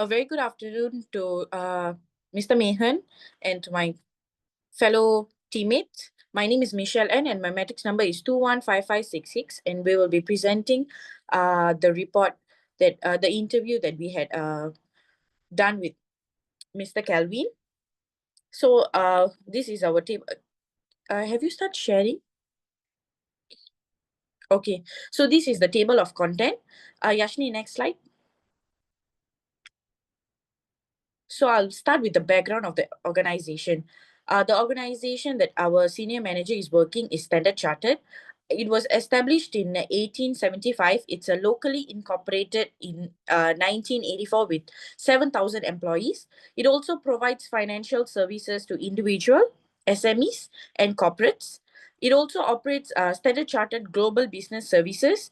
A very good afternoon to Mr. Mehan and to my fellow teammates. My name is Michelle N and my matrix number is 215566, and we will be presenting the report that the interview that we had done with Mr. Calvin. So this is our table. Have you started sharing? Okay, so this is the table of content. Yashni, next slide. So I'll start with the background of the organization. The organization that our senior manager is working is Standard Chartered. It was established in 1875. It's a locally incorporated in 1984 with 7,000 employees. It also provides financial services to individual, SMEs, and corporates. It also operates Standard Chartered Global Business Services,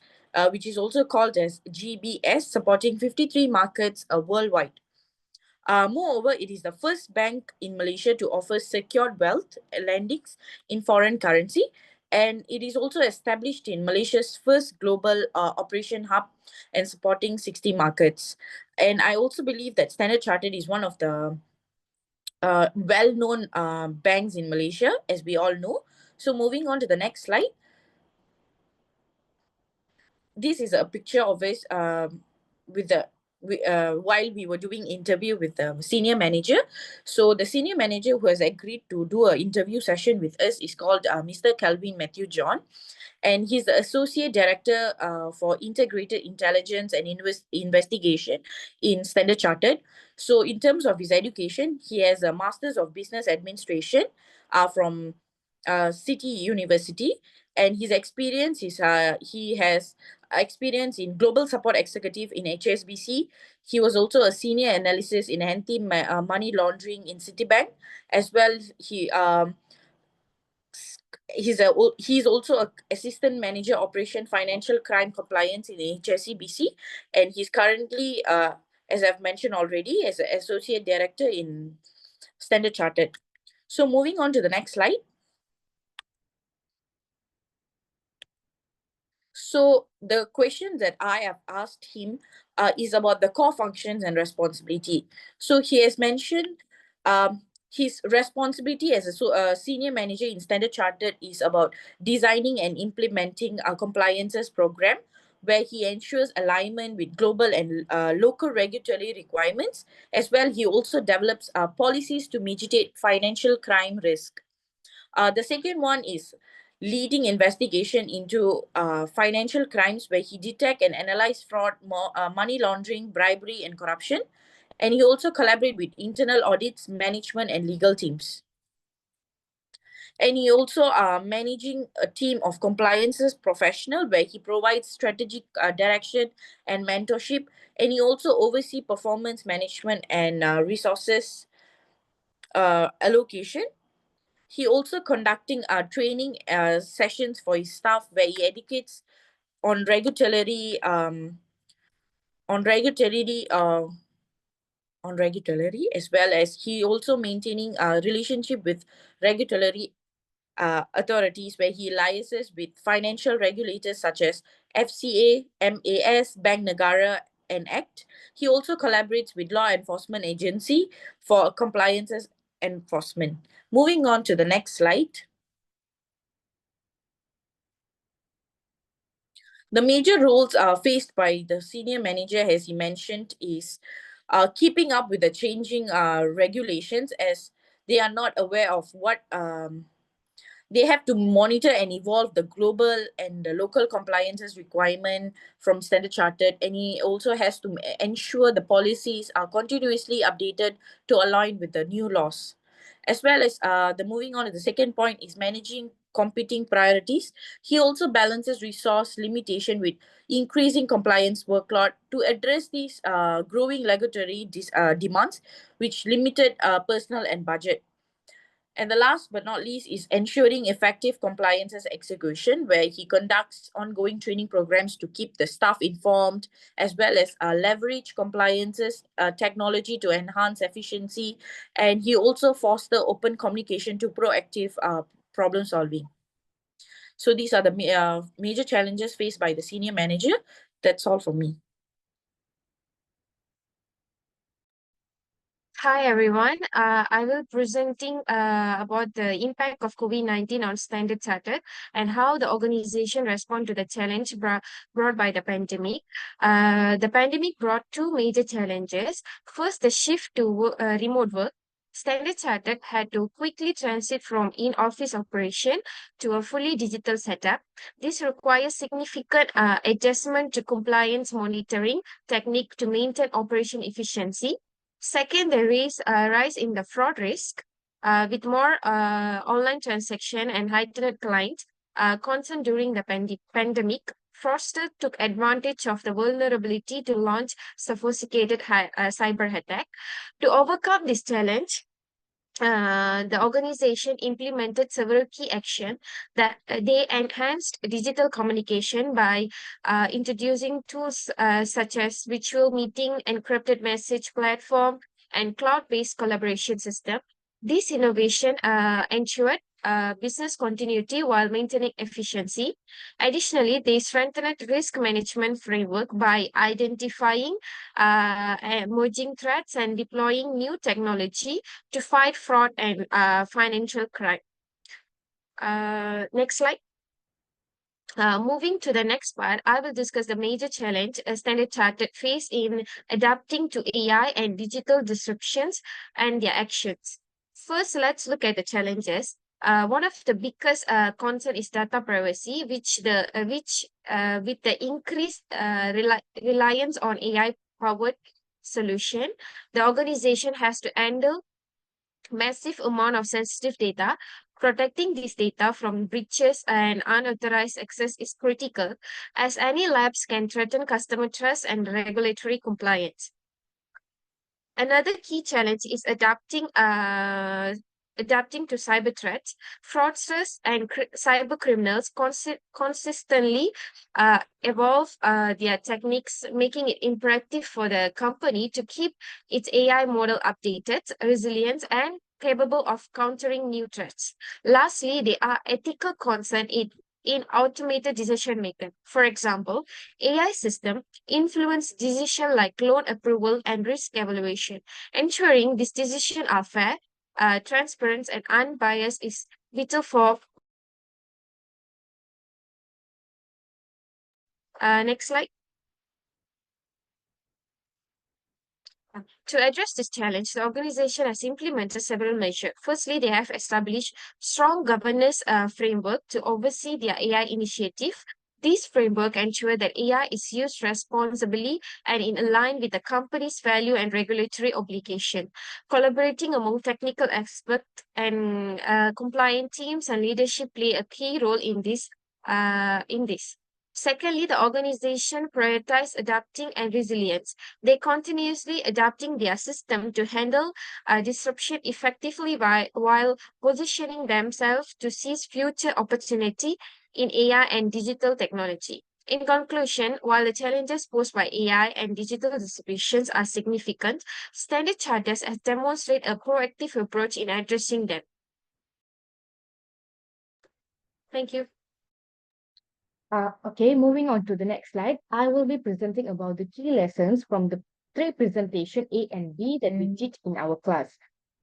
which is also called as GBS, supporting 53 markets worldwide. Moreover, it is the first bank in Malaysia to offer secured wealth lendings in foreign currency, and it is also established in Malaysia's first global operation hub and supporting 60 markets. And I also believe that Standard Chartered is one of the well-known banks in Malaysia, as we all know. So moving on to the next slide. This is a picture of us with the while we were doing interview with the senior manager. So the senior manager who has agreed to do an interview session with us is called Mr. Calvin Matthew John, and he's the associate director for integrated intelligence and investigation in Standard Chartered. So in terms of his education, he has a master's of business administration from City University, and his experience is he has experience in global support executive in HSBC. He was also a senior analysis in anti-money laundering in Citibank. As well, he's also a assistant manager operation financial crime compliance in HSBC, and he's currently, as I've mentioned already, as an associate director in Standard Chartered. So moving on to the next slide. So the question that I have asked him is about the core functions and responsibility. So he has mentioned his responsibility as a senior manager in Standard Chartered is about designing and implementing a compliances program where he ensures alignment with global and local regulatory requirements. As well, he also develops policies to mitigate financial crime risk. The second one is leading investigation into financial crimes where he detect and analyze fraud, money laundering, bribery, and corruption. And he also collaborate with internal audits, management, and legal teams. And he also managing a team of compliances professional where he provides strategic direction and mentorship. And he also oversee performance management and resources allocation. He also conducting training sessions for his staff where he educates on on regulatory on regulatory, as well as he also maintaining a relationship with regulatory authorities where he liaises with financial regulators such as FCA, MAS, Bank Negara, and ACT. He also collaborates with law enforcement agency for compliances enforcement. Moving on to the next slide. The major roles faced by the senior manager, as he mentioned, is keeping up with the changing regulations, as they are not aware of what they have to monitor and evolve the global and the local compliances requirement from Standard Chartered. And he also has to ensure the policies are continuously updated to align with the new laws. As well as the moving on to the second point is managing competing priorities. He also balances resource limitation with increasing compliance workload to address these growing regulatory demands, which limited personal and budget. And the last but not least is ensuring effective compliances execution, where he conducts ongoing training programs to keep the staff informed, as well as leverage compliances technology to enhance efficiency. And he also foster open communication to proactive problem solving. So these are the major challenges faced by the senior manager. That's all for me. Hi everyone. I will presenting about the impact of COVID-19 on Standard Chartered and how the organization respond to the challenge brought by the pandemic. The pandemic brought two major challenges. First, the shift to remote work. Standard Chartered had to quickly transit from in-office operation to a fully digital setup. This requires significant adjustment to compliance monitoring technique to maintain operation efficiency. Second, the rise in the fraud risk with more online transaction and heightened client concern during the pandemic. Fraudsters took advantage of the vulnerability to launch sophisticated cyber attack. To overcome this challenge, the organization implemented several key actions that they enhanced digital communication by introducing tools such as virtual meeting, encrypted message platform, and cloud-based collaboration system. This innovation ensured business continuity while maintaining efficiency. Additionally, they strengthened risk management framework by identifying emerging threats and deploying new technology to fight fraud and financial crime. Next slide. Moving to the next part, I will discuss the major challenge Standard Chartered face in adapting to AI and digital disruptions and their actions. First, let's look at the challenges. One of the biggest concern is data privacy, which with the increased reliance on AI powered solution, the organization has to handle massive amount of sensitive data. Protecting this data from breaches and unauthorized access is critical, as any lapse can threaten customer trust and regulatory compliance. Another key challenge is adapting to cyber threats. Fraudsters and cyber criminals consistently evolve their techniques, making it imperative for the company to keep its AI model updated, resilient, and capable of countering new threats. Lastly, there are ethical concerns in automated decision making. For example, AI system influence decision like loan approval and risk evaluation. Ensuring these decisions are fair, transparent, and unbiased is vital for. Next slide. To address this challenge, the organization has implemented several measures. Firstly, they have established strong governance framework to oversee their AI initiative. This framework ensure that AI is used responsibly and in line with the company's value and regulatory obligation. Collaborating among technical experts and compliant teams and leadership play a key role in this. Secondly, the organization prioritizes adapting and resilience. They continuously adapting their system to handle disruption effectively while positioning themselves to seize future opportunity in AI and digital technology. In conclusion, while the challenges posed by AI and digital disruptions are significant, Standard Chartered has demonstrated a proactive approach in addressing them. Thank you. Okay, moving on to the next slide, I will be presenting about the key lessons from the three presentation A and B that we teach in our class.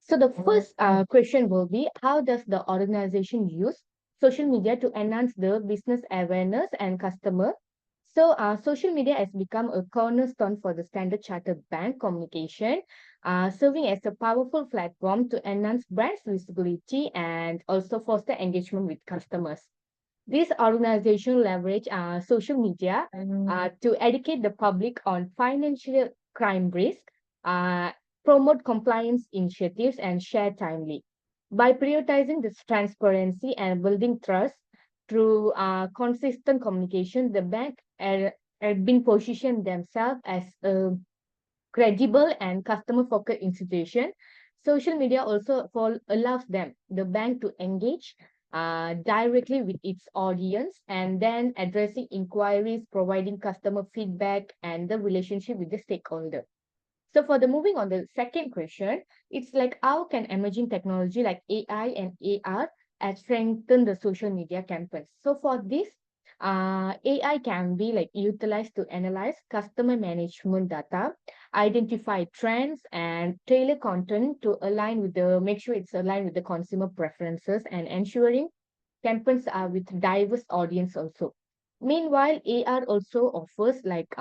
So the first question will be, how does the organization use social media to enhance the business awareness and customer? So social media has become a cornerstone for the Standard Chartered Bank communication, serving as a powerful platform to enhance brand visibility and also foster engagement with customers. This organization leverage social media to educate the public on financial crime risk, uh, promote compliance initiatives, and share timely. By prioritizing this transparency and building trust through consistent communication, the bank had been positioned themselves as a credible and customer-focused institution. Social media also allows the bank to engage directly with its audience and then addressing inquiries, providing customer feedback, and the relationship with the stakeholder. So for the moving on the second question, it's like how can emerging technology like AI and AR strengthen the social media campaigns? So for this, AI can be like utilized to analyze customer management data, identify trends, and tailor content to align with the make sure it's aligned with the consumer preferences and ensuring campaigns are with diverse audience also. Meanwhile, AR also offers like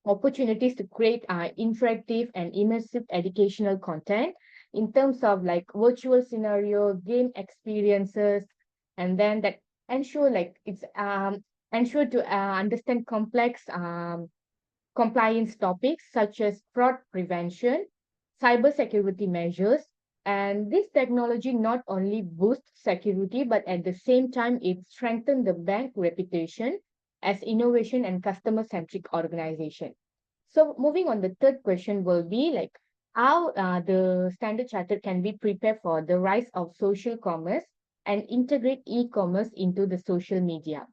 opportunities to create interactive and immersive educational content in terms of like virtual scenario, game experiences, and then that ensure like it's ensure to understand complex compliance topics such as fraud prevention, cybersecurity measures, and this technology not only boosts security, but at the same time, it strengthens the bank reputation as innovation and customer-centric organization. So moving on, the third question will be like how the Standard Chartered can be prepared for the rise of social commerce and integrate e-commerce into the social media.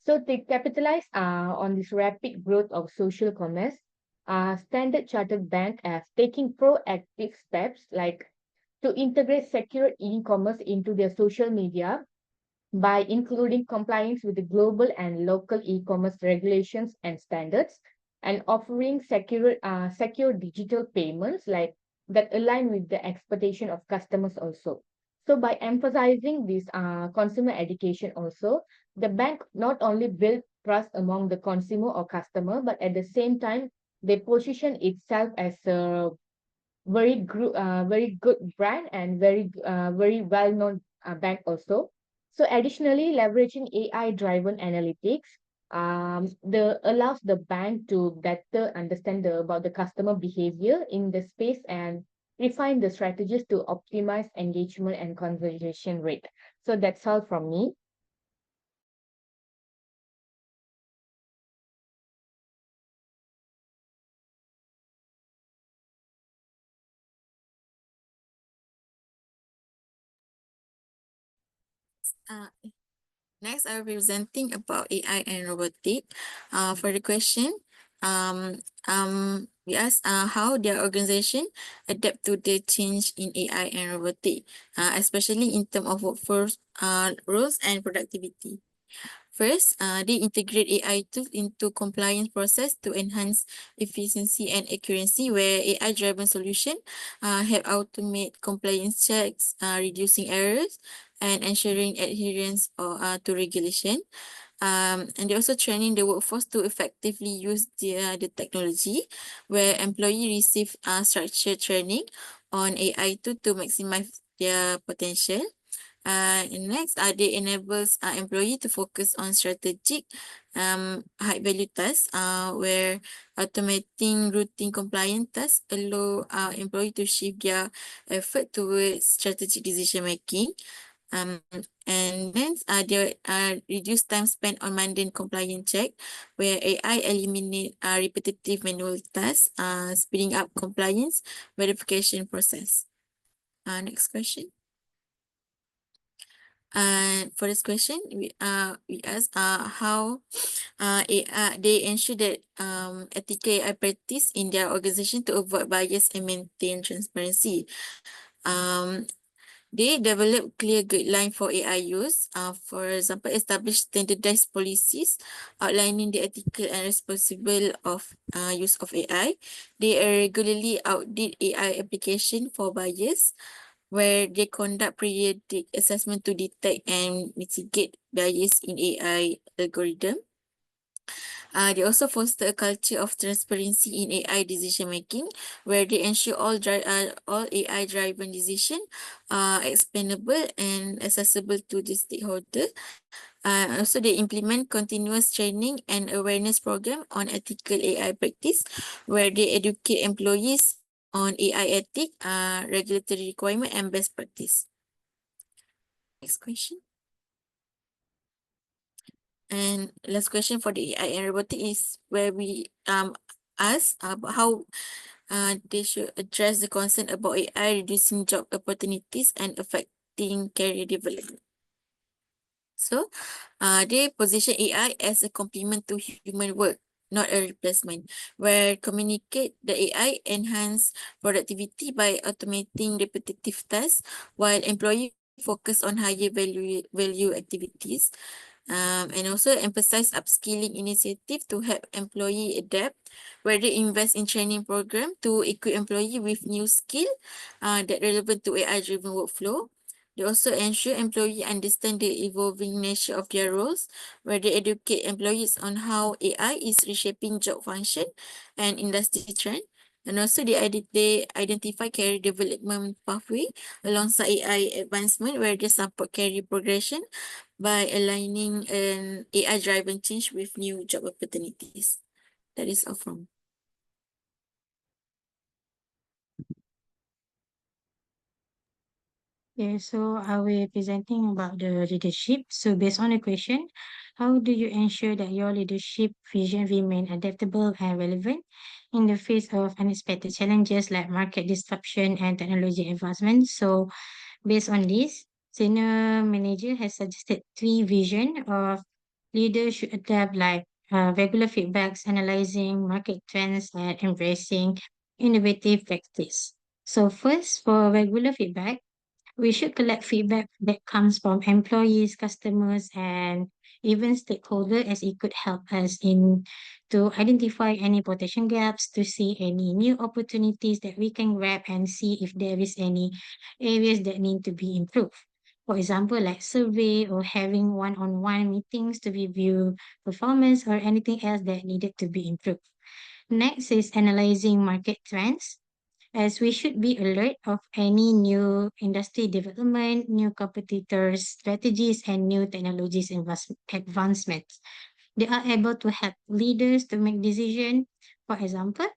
So to capitalize on this rapid growth of social commerce, Standard Chartered Bank has taking proactive steps like to integrate secure e-commerce into their social media by including compliance with the global and local e-commerce regulations and standards and offering secure digital payments like that align with the expectation of customers also. So by emphasizing this consumer education also, the bank not only build trust among the consumer or customer, but at the same time, they position itself as a very good brand and very well known bank also. So additionally, leveraging AI driven analytics, the allows the bank to better understand about the customer behavior in the space and refine the strategies to optimize engagement and conversion rate. So that's all from me. Uh, Next, I'll be presenting about AI and robotic. For the question, we asked how their organization adapt to the change in AI and robotic, especially in terms of workforce roles and productivity. First, they integrate AI tools into compliance process to enhance efficiency and accuracy, where AI-driven solution help automate compliance checks, reducing errors, and ensuring adherence to regulation. And they're also training the workforce to effectively use the technology, where employee receive structured training on AI to maximize their potential. And next, they enables employee to focus on strategic high value tasks, where automating routine compliance tasks allow employee to shift their effort towards strategic decision making. Um, and then they reduce time spent on mundane compliance check, where AI eliminate repetitive manual tasks, speeding up compliance verification process. Next question. For this question, we ask how they ensure that ethical AI practice in their organization to avoid bias and maintain transparency. Um, they develop clear guideline for AI use. For example, establish standardized policies outlining the ethical and responsible of use of AI. They regularly audit AI application for bias, where they conduct periodic assessment to detect and mitigate bias in AI algorithm. They also foster a culture of transparency in AI decision making, where they ensure all AI-driven decision are explainable and accessible to the stakeholder. Also, they implement continuous training and awareness program on ethical AI practice, where they educate employees on AI ethic, regulatory requirement, and best practice. Next question. And last question for the AI and robotic is where we ask about how they should address the concern about AI reducing job opportunities and affecting career development. So, they position AI as a complement to human work, not a replacement, where communicate the AI enhance productivity by automating repetitive tasks, while employee focus on higher value activities. And also emphasize upskilling initiative to help employee adapt, where they invest in training program to equip employee with new skill that relevant to AI-driven workflow. They also ensure employee understand the evolving nature of their roles, where they educate employees on how AI is reshaping job function and industry trend. And also they identify career development pathway alongside AI advancement, where they support career progression by aligning an AI-driven change with new job opportunities. That is all from. Yeah, so I will be presenting about the leadership. So based on the question, how do you ensure that your leadership vision remain adaptable and relevant in the face of unexpected challenges like market disruption and technology advancement? So based on this, senior manager has suggested three vision of leaders should adapt like regular feedbacks, analyzing market trends, and embracing innovative practice. So first, for regular feedback, we should collect feedback that comes from employees, customers, and even stakeholders, as it could help us in to identify any potential gaps, to see any new opportunities that we can grab and see if there is any areas that need to be improved. For example, like survey or having one-on-one meetings to review performance or anything else that needed to be improved. Next is analyzing market trends, as we should be alert of any new industry development, new competitors, strategies, and new technologies advancements. They are able to help leaders to make decisions. For example,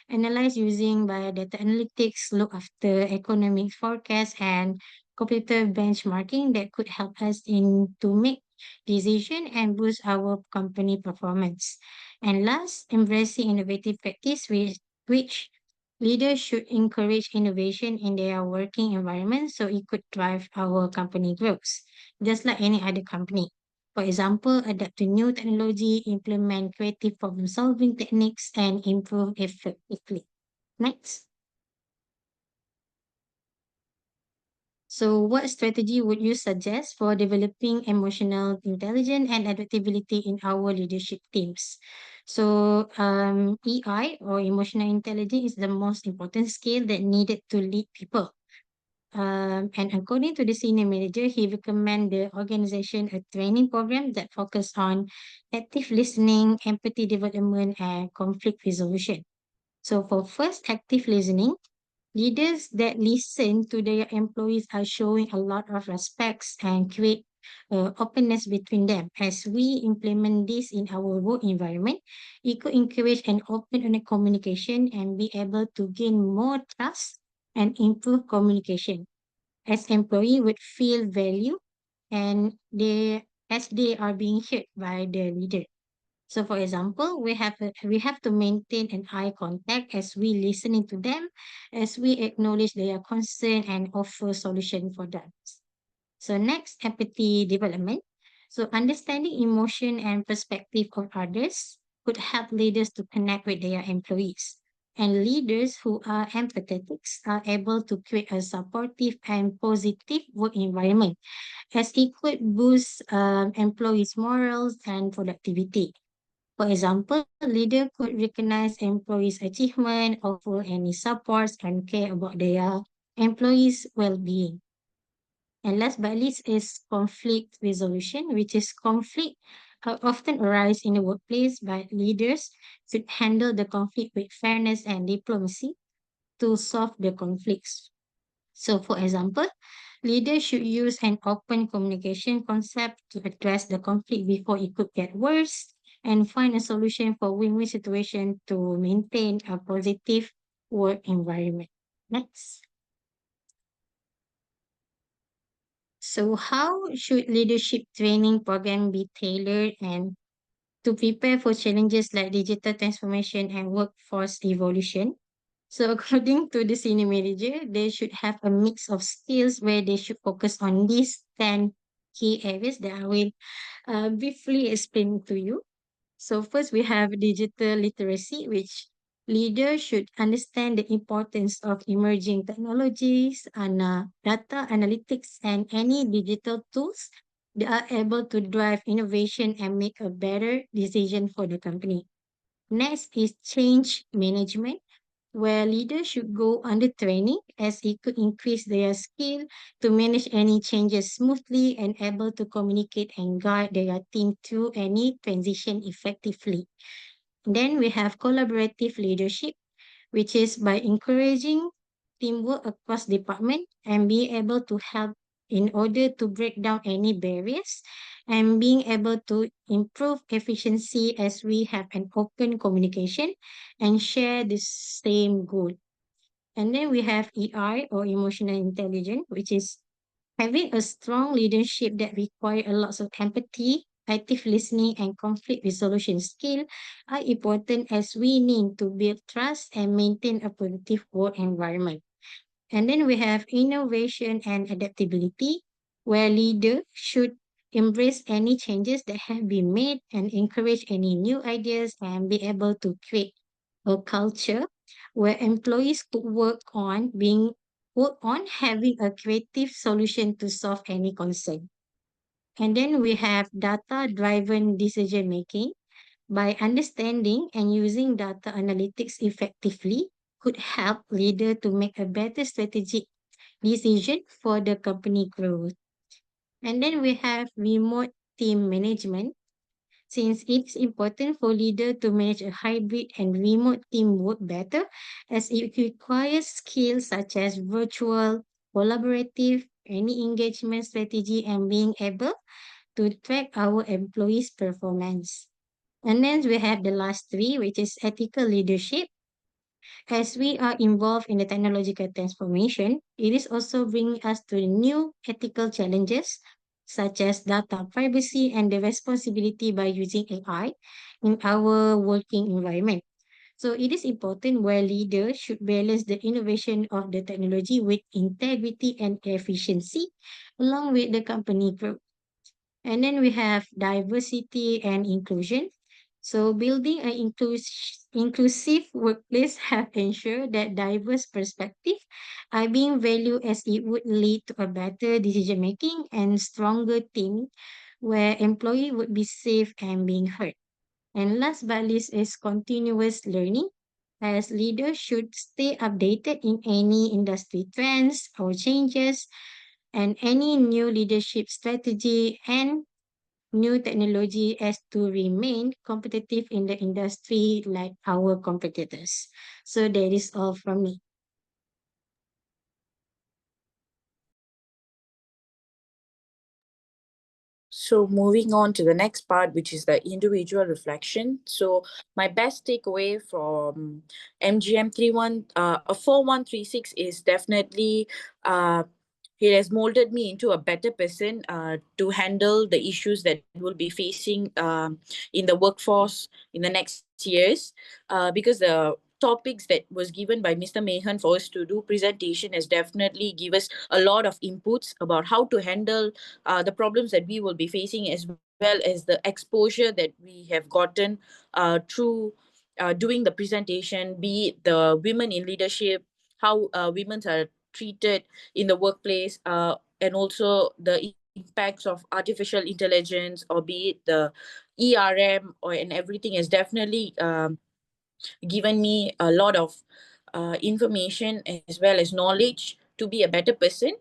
analyze using biodata analytics, look after economic forecasts and computer benchmarking that could help us in to make decision and boost our company performance. And last, embracing innovative practice, which leaders should encourage innovation in their working environment so it could drive our company growth, just like any other company. For example, adapt to new technology, implement creative problem-solving techniques, and improve effectively. Next. So, what strategy would you suggest for developing emotional intelligence and adaptability in our leadership teams? So, EI or emotional intelligence is the most important skill that needed to lead people. And according to the senior manager, he recommend the organization a training program that focus on active listening, empathy development, and conflict resolution. So for first, active listening, leaders that listen to their employees are showing a lot of respects and create openness between them. As we implement this in our work environment, it could encourage an open and communication and be able to gain more trust and improve communication, as employee would feel value and they are being heard by the leader. So for example, we have to maintain an eye contact as we listening to them, as we acknowledge their concern and offer solution for them. So next, empathy development. So understanding emotion and perspective of others could help leaders to connect with their employees. And leaders who are empathetic are able to create a supportive and positive work environment, as it could boost employees' morals and productivity. For example, a leader could recognize employees' achievement, offer any supports, and care about their employees' well-being. And last but least is conflict resolution, which is conflict often arise in the workplace, but leaders should handle the conflict with fairness and diplomacy to solve the conflicts. So, for example, leaders should use an open communication concept to address the conflict before it could get worse and find a solution for win-win situation to maintain a positive work environment. Next. So, how should leadership training program be tailored and to prepare for challenges like digital transformation and workforce evolution? So, according to the senior manager, they should have a mix of skills where they should focus on these 10 key areas that I will briefly explain to you. So first we have digital literacy, which leaders should understand the importance of emerging technologies and data analytics and any digital tools they are able to drive innovation and make a better decision for the company. Next is change management, where leaders should go under training as it could increase their skill to manage any changes smoothly and able to communicate and guide their team through any transition effectively. Then we have collaborative leadership, which is by encouraging teamwork across department and being able to help in order to break down any barriers and being able to improve efficiency as we have an open communication and share the same goal. And then we have EI or emotional intelligence, which is having a strong leadership that require a lot of empathy, active listening, and conflict resolution skill are important as we need to build trust and maintain a positive work environment. And then we have innovation and adaptability, where leaders should embrace any changes that have been made and encourage any new ideas and be able to create a culture where employees could work on having a creative solution to solve any concern. And then we have data driven decision making, by understanding and using data analytics effectively could help leader to make a better strategic decision for the company growth. And then we have remote team management, since it's important for leader to manage a hybrid and remote teamwork better, as it requires skills such as virtual, collaborative, any engagement strategy, and being able to track our employees' performance. And then we have the last three, which is ethical leadership. As we are involved in the technological transformation, it is also bringing us to new ethical challenges such as data privacy and the responsibility by using AI in our working environment. So it is important where leaders should balance the innovation of the technology with integrity and efficiency along with the company growth. And then we have diversity and inclusion. So building an inclusive workplace have ensured that diverse perspectives are being valued as it would lead to a better decision making and stronger team where employee would be safe and being heard. And last but least is continuous learning, as leaders should stay updated in any industry trends or changes and any new leadership strategy and new technology as to remain competitive in the industry like our competitors. So that is all from me. So moving on to the next part, which is the individual reflection. So my best takeaway from MGM 4136 is definitely it has molded me into a better person to handle the issues that will be facing in the workforce in the next years, because the topics that was given by Mr. Mehan for us to do presentation has definitely give us a lot of inputs about how to handle the problems that we will be facing, as well as the exposure that we have gotten through doing the presentation, be it the women in leadership, how women are treated in the workplace, and also the impacts of artificial intelligence, or be it the ERM, or and everything has definitely given me a lot of information as well as knowledge to be a better person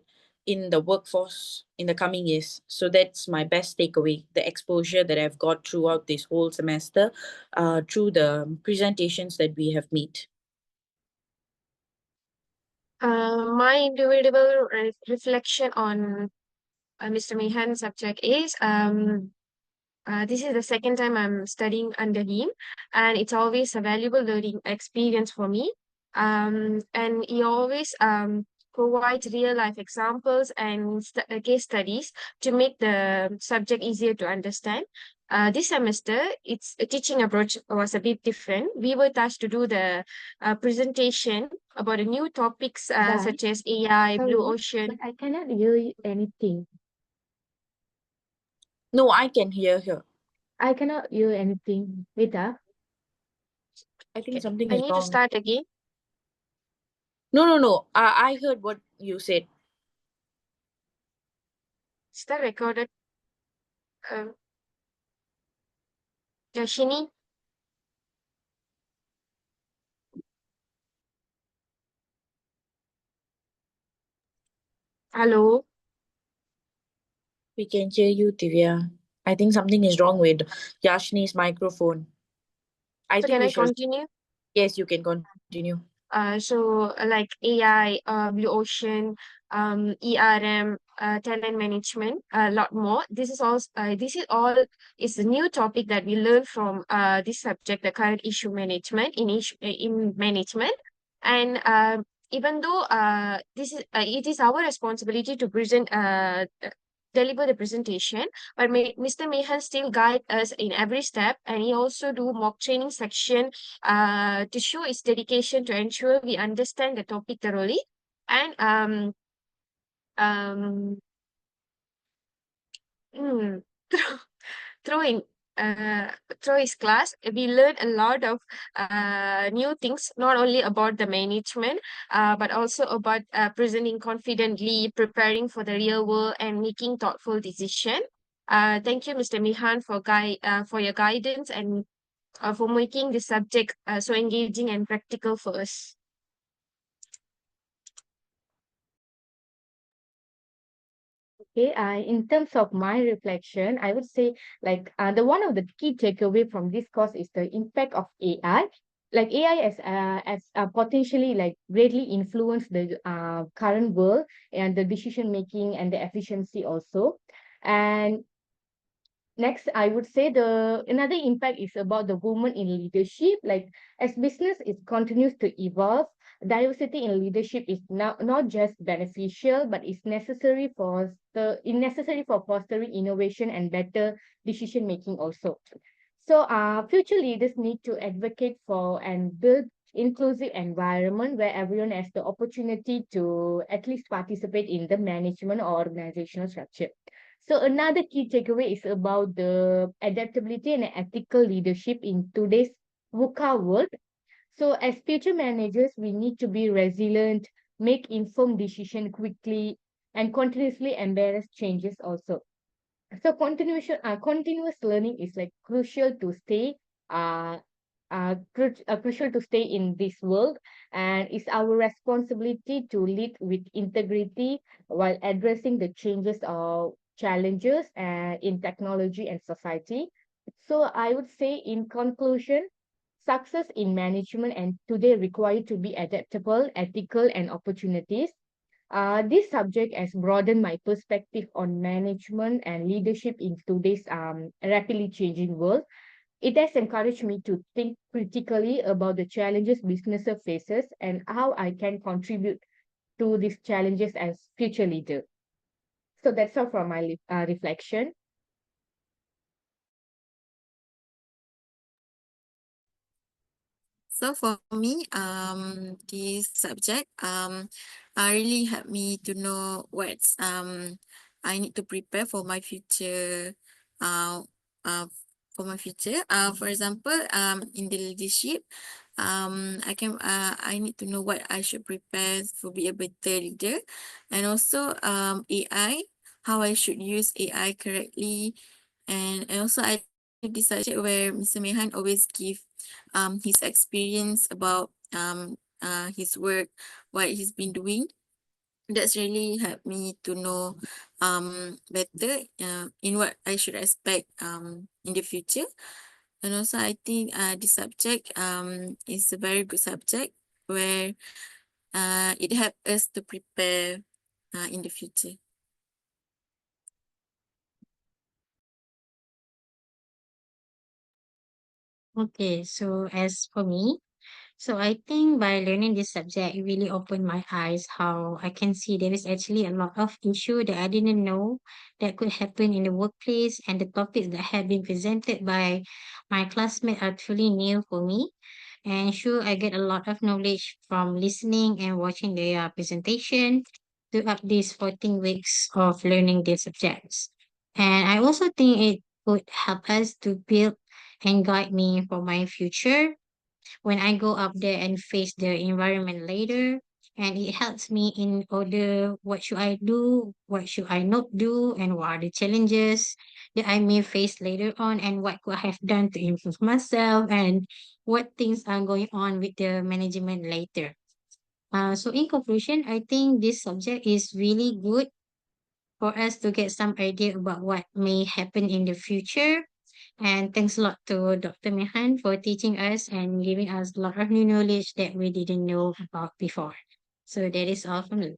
in the workforce in the coming years. So that's my best takeaway, the exposure that I've got throughout this whole semester through the presentations that we have made. My individual reflection on Mr. Mehan's subject is this is the second time I'm studying under him, and it's always a valuable learning experience for me. And he always provides real life examples and case studies to make the subject easier to understand. This semester, its teaching approach was a bit different. We were tasked to do the presentation about the new topics Guys, such as AI, Blue sorry, Ocean. but I cannot hear anything. No, I can hear her. I cannot hear anything. Wait, I think something I is need to wrong. start again. No. I heard what you said. Start recorded. Um, Yashini, hello. We can hear you, Divya. I think something is wrong with Yashini's microphone. I So think can we I should. continue? Yes, you can continue. Like AI, Blue Ocean, ERM, talent management, a lot more. This is all is a new topic that we learn from this subject, the current issue management in management, and even though this is it is our responsibility to present deliver the presentation, but Mr. Mehan still guide us in every step, and he also do mock training section to show its dedication to ensure we understand the topic thoroughly. And um, mm, through, through in uh, through his class, we learn a lot of new things, not only about the management, but also about presenting confidently, preparing for the real world, and making thoughtful decision. Thank you, Mr. Mihan, for your guidance and for making the subject so engaging and practical for us. Okay, in terms of my reflection, I would say like the one of the key takeaway from this course is the impact of AI. Like AI as potentially like greatly influence the current world and the decision making and the efficiency also. And next, I would say the another impact is about the woman in leadership. Like as business is continues to evolve, diversity in leadership is now not just beneficial, but is necessary for fostering innovation and better decision making also. So future leaders need to advocate for and build inclusive environment where everyone has the opportunity to at least participate in the management or organizational structure. So another key takeaway is about the adaptability and ethical leadership in today's VUCA world. So as future managers, we need to be resilient, make informed decision quickly, and continuously embrace changes also. So continuous learning is like uh, crucial to stay in this world, and it's our responsibility to lead with integrity while addressing the changes or challenges in technology and society. So I would say in conclusion, success in management and today require to be adaptable, ethical, and opportunities. This subject has broadened my perspective on management and leadership in today's rapidly changing world. It has encouraged me to think critically about the challenges businesses faces and how I can contribute to these challenges as future leader. So that's all from my reflection. So for me, this subject, really helped me to know what's I need to prepare for my future, uh, uh, for example, in the leadership, I need to know what I should prepare to be a better leader, and also AI, how I should use AI correctly, and also I this subject where Mr. Mehan always give his experience about his work, what he's been doing. That's really helped me to know better in what I should expect in the future. And also I think this subject is a very good subject where it helps us to prepare in the future. Okay, so as for me, so I think by learning this subject, it really opened my eyes how I can see there is actually a lot of issue that I didn't know that could happen in the workplace, and the topics that have been presented by my classmates are truly new for me. And sure, I get a lot of knowledge from listening and watching their presentation throughout these 14 weeks of learning these subjects. And I also think it would help us to build and guide me for my future when I go up there and face the environment later. and it helps me in order what should I do, what should I not do, and what are the challenges that I may face later on, and what could I have done to improve myself, and what things are going on with the management later. So in conclusion, I think this subject is really good for us to get some idea about what may happen in the future. And thanks a lot to Dr. Mehan for teaching us and giving us a lot of new knowledge that we didn't know about before. So that is all from me.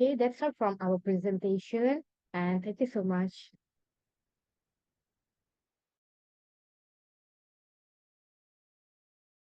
Okay, that's all from our presentation. And thank you so much.